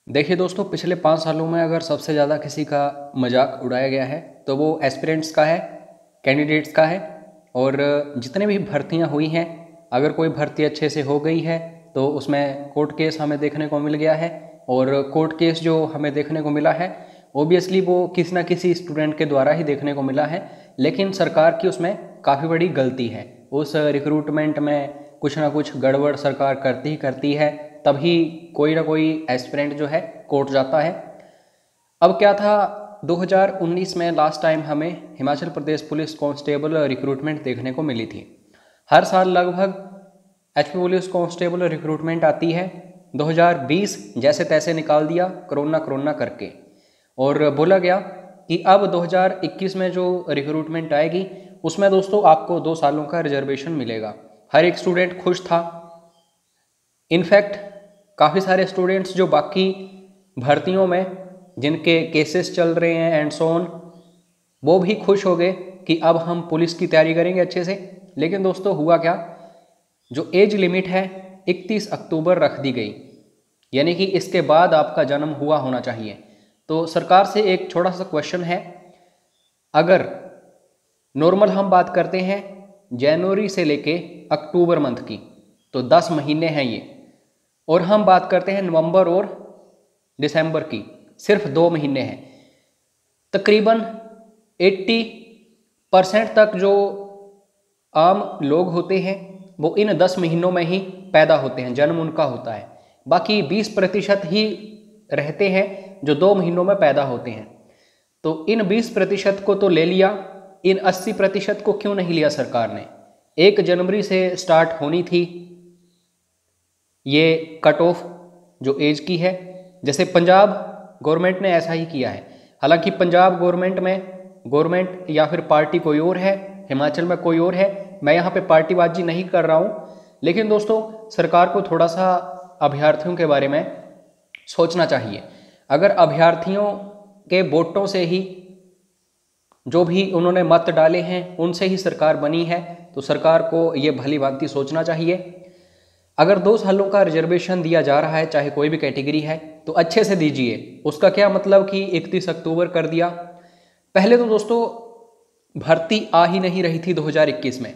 देखिए दोस्तों, पिछले 5 सालों में अगर सबसे ज़्यादा किसी का मजाक उड़ाया गया है तो वो एस्पिरेंट्स का है, कैंडिडेट्स का है। और जितने भी भर्तियां हुई हैं, अगर कोई भर्ती अच्छे से हो गई है तो उसमें कोर्ट केस हमें देखने को मिल गया है। और कोर्ट केस जो हमें देखने को मिला है, ओबियसली वो किसी न किसी स्टूडेंट के द्वारा ही देखने को मिला है। लेकिन सरकार की उसमें काफ़ी बड़ी गलती है। उस रिक्रूटमेंट में कुछ ना कुछ गड़बड़ सरकार करती ही करती है, तभी कोई ना कोई एस्पिरेंट जो है कोर्ट जाता है। अब क्या था, 2019 में लास्ट टाइम हमें Himachal Pradesh police constable recruitment देखने को मिली थी। हर साल लगभग एचपी पुलिस कांस्टेबल रिक्रूटमेंट आती है। 2020 जैसे तैसे निकाल दिया कोरोना करके, और बोला गया कि अब 2021 में जो रिक्रूटमेंट आएगी उसमें दोस्तों आपको 2 सालों का रिजर्वेशन मिलेगा। हर एक स्टूडेंट खुश था। इनफैक्ट काफ़ी सारे स्टूडेंट्स जो बाकी भर्तियों में जिनके केसेस चल रहे हैं एंड सो ऑन, वो भी खुश हो गए कि अब हम पुलिस की तैयारी करेंगे अच्छे से। लेकिन दोस्तों हुआ क्या, जो एज लिमिट है 31 अक्टूबर रख दी गई, यानी कि इसके बाद आपका जन्म हुआ होना चाहिए। तो सरकार से एक छोटा सा क्वेश्चन है, अगर नॉर्मल हम बात करते हैं जनवरी से लेके अक्टूबर मंथ की, तो 10 महीने हैं ये, और हम बात करते हैं नवंबर और दिसंबर की, सिर्फ 2 महीने हैं। तकरीबन 80% तक जो आम लोग होते हैं वो इन 10 महीनों में ही पैदा होते हैं, जन्म उनका होता है। बाकी 20% ही रहते हैं जो 2 महीनों में पैदा होते हैं। तो इन 20% को तो ले लिया, इन 80% को क्यों नहीं लिया सरकार ने? 1 जनवरी से स्टार्ट होनी थी ये कट ऑफ जो एज की है। जैसे पंजाब गवर्नमेंट ने ऐसा ही किया है। हालांकि पंजाब गवर्नमेंट या फिर पार्टी कोई और है, हिमाचल में कोई और है। मैं यहाँ पे पार्टीबाजी नहीं कर रहा हूँ, लेकिन दोस्तों सरकार को थोड़ा सा अभ्यर्थियों के बारे में सोचना चाहिए। अगर अभ्यर्थियों के वोटों से ही, जो भी उन्होंने मत डाले हैं उनसे ही सरकार बनी है, तो सरकार को ये भली भांति सोचना चाहिए। अगर 2 सालों का रिजर्वेशन दिया जा रहा है, चाहे कोई भी कैटेगरी है, तो अच्छे से दीजिए। उसका क्या मतलब कि 31 अक्टूबर कर दिया। पहले तो दोस्तों भर्ती आ ही नहीं रही थी 2021 में।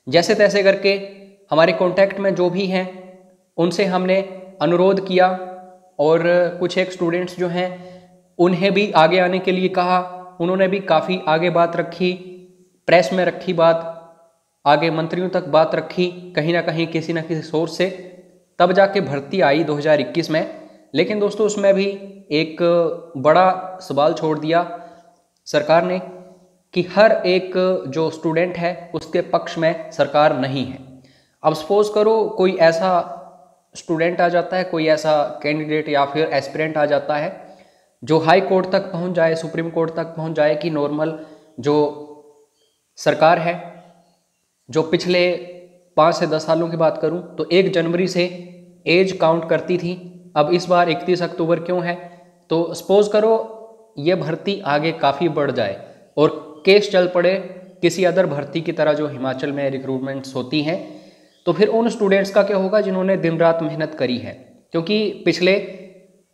जैसे तैसे करके हमारे कांटेक्ट में जो भी हैं उनसे हमने अनुरोध किया, और कुछ एक स्टूडेंट्स जो हैं उन्हें भी आगे आने के लिए कहा। उन्होंने भी काफ़ी आगे बात रखी, प्रेस में रखी बात, आगे मंत्रियों तक बात रखी, कहीं ना कहीं किसी न किसी सोर्स से, तब जाके भर्ती आई 2021 में। लेकिन दोस्तों उसमें भी एक बड़ा सवाल छोड़ दिया सरकार ने कि हर एक जो स्टूडेंट है उसके पक्ष में सरकार नहीं है। अब सपोज करो कोई ऐसा स्टूडेंट आ जाता है, कोई ऐसा कैंडिडेट या फिर एस्पिरेंट आ जाता है जो हाई कोर्ट तक पहुंच जाए, सुप्रीम कोर्ट तक पहुंच जाए कि नॉर्मल जो सरकार है, जो पिछले 5 से 10 सालों की बात करूं तो 1 जनवरी से एज काउंट करती थी, अब इस बार 31 अक्टूबर क्यों है? तो सपोज करो ये भर्ती आगे काफ़ी बढ़ जाए और केस चल पड़े किसी अदर भर्ती की तरह जो हिमाचल में रिक्रूटमेंट्स होती हैं, तो फिर उन स्टूडेंट्स का क्या होगा जिन्होंने दिन रात मेहनत करी है? क्योंकि पिछले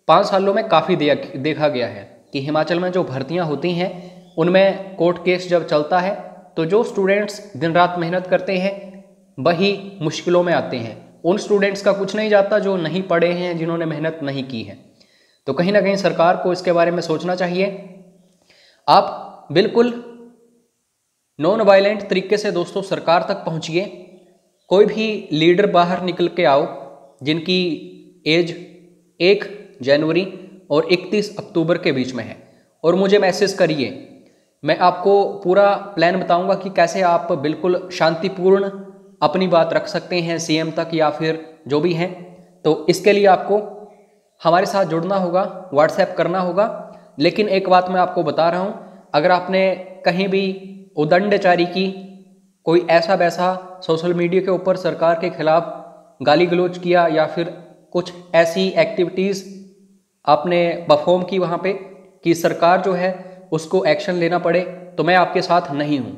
5 सालों में काफ़ी देखा गया है कि हिमाचल में जो भर्तियां होती हैं उनमें कोर्ट केस जब चलता है तो जो स्टूडेंट्स दिन रात मेहनत करते हैं वही मुश्किलों में आते हैं। उन स्टूडेंट्स का कुछ नहीं जाता जो नहीं पढ़े हैं, जिन्होंने मेहनत नहीं की है। तो कहीं ना कहीं सरकार को इसके बारे में सोचना चाहिए। आप बिल्कुल नॉन वायलेंट तरीके से दोस्तों सरकार तक पहुंचिए। कोई भी लीडर बाहर निकल के आओ जिनकी एज 1 जनवरी और 31 अक्टूबर के बीच में है, और मुझे मैसेज करिए। मैं आपको पूरा प्लान बताऊंगा कि कैसे आप बिल्कुल शांतिपूर्ण अपनी बात रख सकते हैं सीएम तक या फिर जो भी हैं। तो इसके लिए आपको हमारे साथ जुड़ना होगा, व्हाट्सएप करना होगा। लेकिन एक बात मैं आपको बता रहा हूं, अगर आपने कहीं भी उदंडचारी की, कोई ऐसा वैसा सोशल मीडिया के ऊपर सरकार के खिलाफ गाली गलौज किया या फिर कुछ ऐसी एक्टिविटीज़ आपने परफॉर्म की वहाँ पे कि सरकार जो है उसको एक्शन लेना पड़े, तो मैं आपके साथ नहीं हूँ।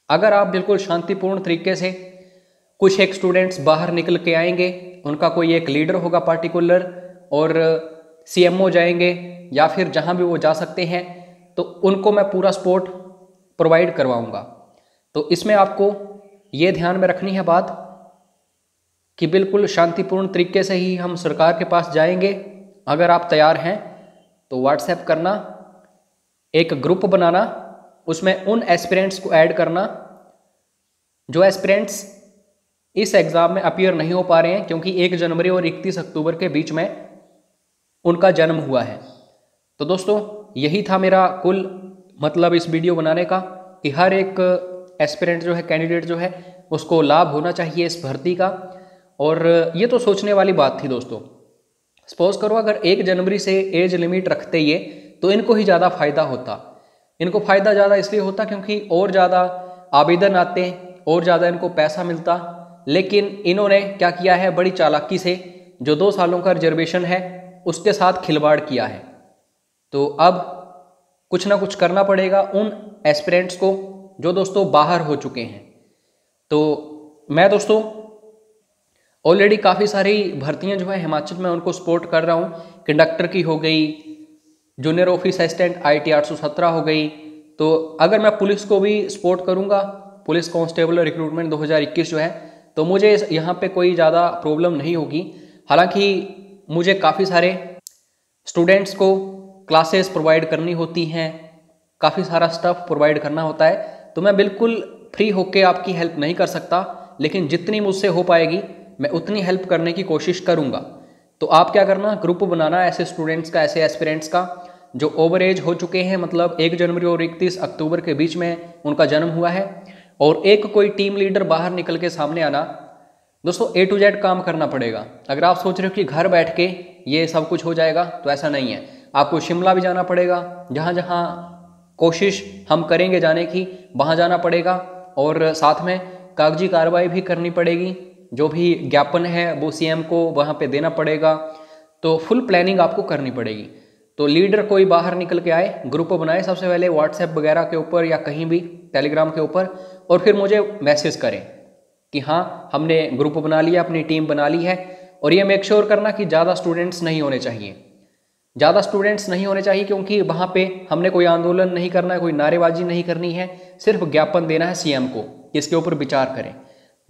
अगर आप बिल्कुल शांतिपूर्ण तरीके से, कुछ एक स्टूडेंट्स बाहर निकल के आएंगे, उनका कोई एक लीडर होगा पार्टिकुलर, और CMO जाएंगे या फिर जहाँ भी वो जा सकते हैं, तो उनको मैं पूरा सपोर्ट प्रोवाइड करवाऊँगा। तो इसमें आपको ये ध्यान में रखनी है बात कि बिल्कुल शांतिपूर्ण तरीके से ही हम सरकार के पास जाएंगे। अगर आप तैयार हैं तो व्हाट्सएप करना, एक ग्रुप बनाना, उसमें उन एस्पिरेंट्स को ऐड करना जो एस्पिरेंट्स इस एग्ज़ाम में अपीयर नहीं हो पा रहे हैं, क्योंकि 1 जनवरी और 31 अक्टूबर के बीच में उनका जन्म हुआ है। तो दोस्तों यही था मेरा कुल मतलब इस वीडियो बनाने का, कि हर एक एस्पिरेंट जो है, कैंडिडेट जो है, उसको लाभ होना चाहिए इस भर्ती का। और ये तो सोचने वाली बात थी दोस्तों। सपोज करो अगर 1 जनवरी से एज लिमिट रखते ये, तो इनको ही ज़्यादा फायदा होता। इनको फ़ायदा ज़्यादा इसलिए होता क्योंकि और ज़्यादा आवेदन आते, और ज़्यादा इनको पैसा मिलता। लेकिन इन्होंने क्या किया है, बड़ी चालाकी से जो 2 सालों का रिजर्वेशन है उसके साथ खिलवाड़ किया है। तो अब कुछ ना कुछ करना पड़ेगा उन एस्पिरेंट्स को जो दोस्तों बाहर हो चुके हैं। तो मैं दोस्तों ऑलरेडी काफ़ी सारी भर्तियां जो है हिमाचल में उनको सपोर्ट कर रहा हूँ। कंडक्टर की हो गई, जूनियर ऑफिस असिस्टेंट IT 817 हो गई। तो अगर मैं पुलिस को भी सपोर्ट करूँगा, पुलिस कांस्टेबल रिक्रूटमेंट 2021 जो है, तो मुझे यहाँ पे कोई ज़्यादा प्रॉब्लम नहीं होगी। हालांकि मुझे काफ़ी सारे स्टूडेंट्स को क्लासेस प्रोवाइड करनी होती हैं, काफ़ी सारा स्टफ प्रोवाइड करना होता है, तो मैं बिल्कुल फ्री होके आपकी हेल्प नहीं कर सकता। लेकिन जितनी मुझसे हो पाएगी मैं उतनी हेल्प करने की कोशिश करूँगा। तो आप क्या करना, ग्रुप बनाना ऐसे स्टूडेंट्स का, ऐसे एस्पिरेंट्स का जो ओवर एज हो चुके हैं, मतलब 1 जनवरी और 31 अक्टूबर के बीच में उनका जन्म हुआ है, और एक कोई टीम लीडर बाहर निकल के सामने आना। दोस्तों A to Z काम करना पड़ेगा। अगर आप सोच रहे हो कि घर बैठ के ये सब कुछ हो जाएगा, तो ऐसा नहीं है। आपको शिमला भी जाना पड़ेगा, जहाँ जहाँ कोशिश हम करेंगे जाने की वहाँ जाना पड़ेगा, और साथ में कागजी कार्रवाई भी करनी पड़ेगी। जो भी ज्ञापन है वो CM को वहाँ पे देना पड़ेगा। तो फुल प्लानिंग आपको करनी पड़ेगी। तो लीडर कोई बाहर निकल के आए, ग्रुप बनाए सबसे पहले व्हाट्सएप वगैरह के ऊपर या कहीं भी टेलीग्राम के ऊपर, और फिर मुझे मैसेज करें कि हाँ हमने ग्रुप बना लिया, अपनी टीम बना ली है। और ये मेक श्योर करना कि ज़्यादा स्टूडेंट्स नहीं होने चाहिए, ज़्यादा स्टूडेंट्स नहीं होने चाहिए, क्योंकि वहाँ पे हमने कोई आंदोलन नहीं करना है, कोई नारेबाजी नहीं करनी है, सिर्फ ज्ञापन देना है CM को, इसके ऊपर विचार करें।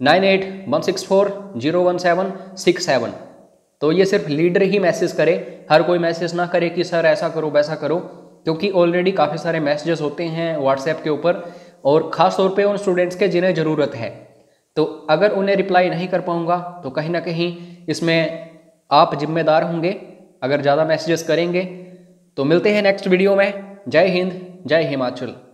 9816401767। तो ये सिर्फ लीडर ही मैसेज करे, हर कोई मैसेज ना करे कि सर ऐसा करो वैसा करो, क्योंकि ऑलरेडी काफ़ी सारे मैसेजेस होते हैं व्हाट्सएप के ऊपर, और ख़ास तौर पे उन स्टूडेंट्स के जिन्हें ज़रूरत है। तो अगर उन्हें रिप्लाई नहीं कर पाऊँगा तो कहीं ना कहीं इसमें आप जिम्मेदार होंगे अगर ज़्यादा मैसेजेस करेंगे। तो मिलते हैं नेक्स्ट वीडियो में। जय हिंद, जय हिमाचल।